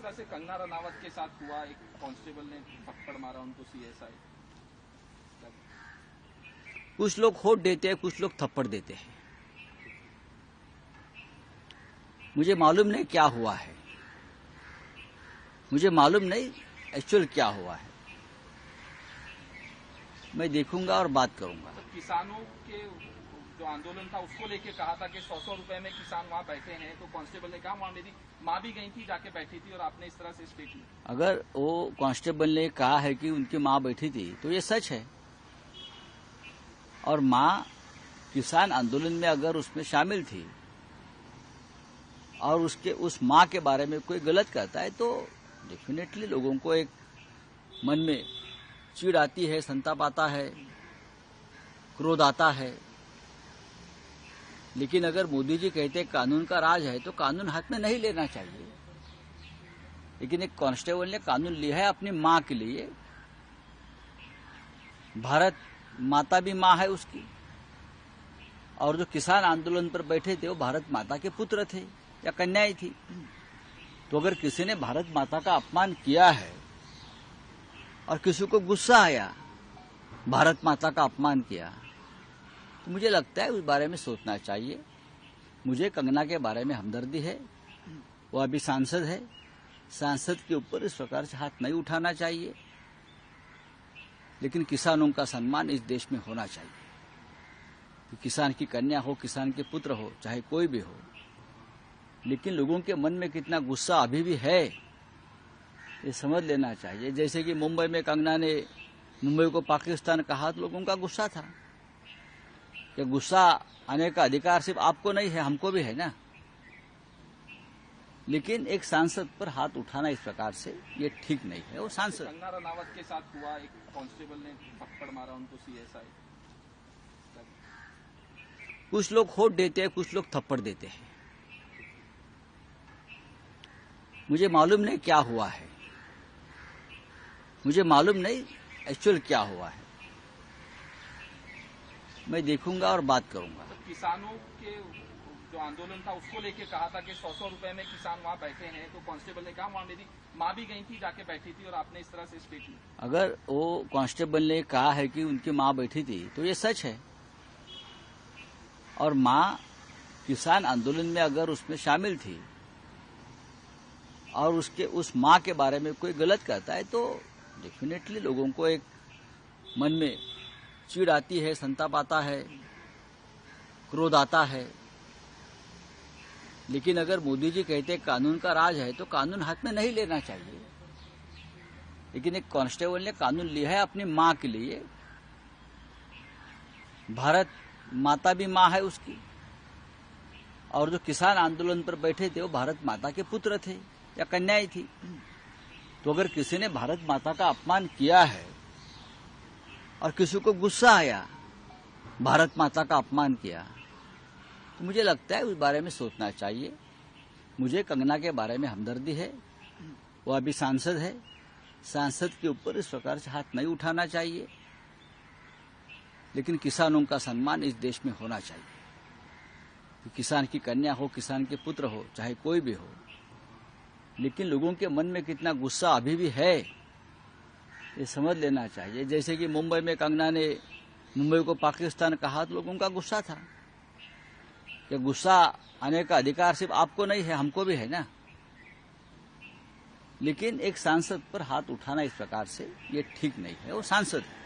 तरह से कंगना रनावत के साथ हुआ, एक कांस्टेबल ने थप्पड़ मारा उनको, सीएसआई। कुछ लोग होठ देते हैं, कुछ लोग थप्पड़ देते हैं। मुझे मालूम नहीं क्या हुआ है, मुझे मालूम नहीं एक्चुअल क्या हुआ है। मैं देखूंगा और बात करूंगा। तो किसानों के जो आंदोलन था उसको लेके कहा था कि 100 रुपए में किसान वहाँ बैठे हैं, तो कांस्टेबल ने कहा वहाँ मेरी माँ भी गई थी, जाके बैठी थी, और आपने इस तरह से स्टेटमेंट। अगर वो कांस्टेबल ने कहा है कि उनकी माँ बैठी थी तो ये सच है, और माँ किसान आंदोलन में अगर उसमें शामिल थी और उसके उस माँ के बारे में कोई गलत कहता है तो डेफिनेटली लोगों को एक मन में चिढ़ आती है, संताप आता है, क्रोध आता है। लेकिन अगर मोदी जी कहते कानून का राज है तो कानून हाथ में नहीं लेना चाहिए। लेकिन एक कांस्टेबल ने कानून लिया है अपनी माँ के लिए। भारत माता भी माँ है उसकी, और जो किसान आंदोलन पर बैठे थे वो भारत माता के पुत्र थे या कन्याएं थी। तो अगर किसी ने भारत माता का अपमान किया है और किसी को गुस्सा आया, भारत माता का अपमान किया, तो मुझे लगता है उस बारे में सोचना चाहिए। मुझे कंगना के बारे में हमदर्दी है, वो अभी सांसद है, सांसद के ऊपर इस प्रकार से हाथ नहीं उठाना चाहिए। लेकिन किसानों का सम्मान इस देश में होना चाहिए। कि किसान की कन्या हो, किसान के पुत्र हो, चाहे कोई भी हो, लेकिन लोगों के मन में कितना गुस्सा अभी भी है ये समझ लेना चाहिए। जैसे कि मुंबई में कंगना ने मुंबई को पाकिस्तान कहा तो लोगों का गुस्सा था कि गुस्सा आने का अधिकार सिर्फ आपको नहीं है, हमको भी है ना। लेकिन एक सांसद पर हाथ उठाना इस प्रकार से ये ठीक नहीं है। वो सांसद कंगना रनावत के साथ हुआ, एक कांस्टेबल ने थप्पड़ मारा उनको, सीएसआई। कुछ लोग होठ देते हैं, कुछ लोग थप्पड़ देते हैं। मुझे मालूम नहीं क्या हुआ है, मुझे मालूम नहीं एक्चुअल क्या हुआ है। मैं देखूंगा और बात करूंगा। तो किसानों के जो आंदोलन था उसको लेके कहा था कि 100 रुपए में किसान वहाँ बैठे हैं, तो कांस्टेबल ने कहा वहाँ मेरी माँ भी गई थी, जाके बैठी थी, और आपने इस तरह से स्टेटमेंट। अगर वो कांस्टेबल ने कहा है कि उनकी माँ बैठी थी तो ये सच है, और माँ किसान आंदोलन में अगर उसमें शामिल थी और उसके उस माँ के बारे में कोई गलत कहता है तो डेफिनेटली लोगों को एक मन में चिढ़ आती है, संताप आता है, क्रोध आता है। लेकिन अगर मोदी जी कहते कानून का राज है तो कानून हाथ में नहीं लेना चाहिए। लेकिन एक कांस्टेबल ने कानून लिया है अपनी माँ के लिए। भारत माता भी माँ है उसकी, और जो किसान आंदोलन पर बैठे थे वो भारत माता के पुत्र थे या कन्याएं थी। तो अगर किसी ने भारत माता का अपमान किया है और किसी को गुस्सा आया, भारत माता का अपमान किया, तो मुझे लगता है उस बारे में सोचना चाहिए। मुझे कंगना के बारे में हमदर्दी है, वो अभी सांसद है, सांसद के ऊपर इस प्रकार से हाथ नहीं उठाना चाहिए। लेकिन किसानों का सम्मान इस देश में होना चाहिए। कि किसान की कन्या हो, किसान के पुत्र हो, चाहे कोई भी हो, लेकिन लोगों के मन में कितना गुस्सा अभी भी है ये समझ लेना चाहिए। जैसे कि मुंबई में कंगना ने मुंबई को पाकिस्तान कहा तो लोगों का गुस्सा था कि गुस्सा आने का अधिकार सिर्फ आपको नहीं है, हमको भी है ना। लेकिन एक सांसद पर हाथ उठाना इस प्रकार से ये ठीक नहीं है। वो सांसद है।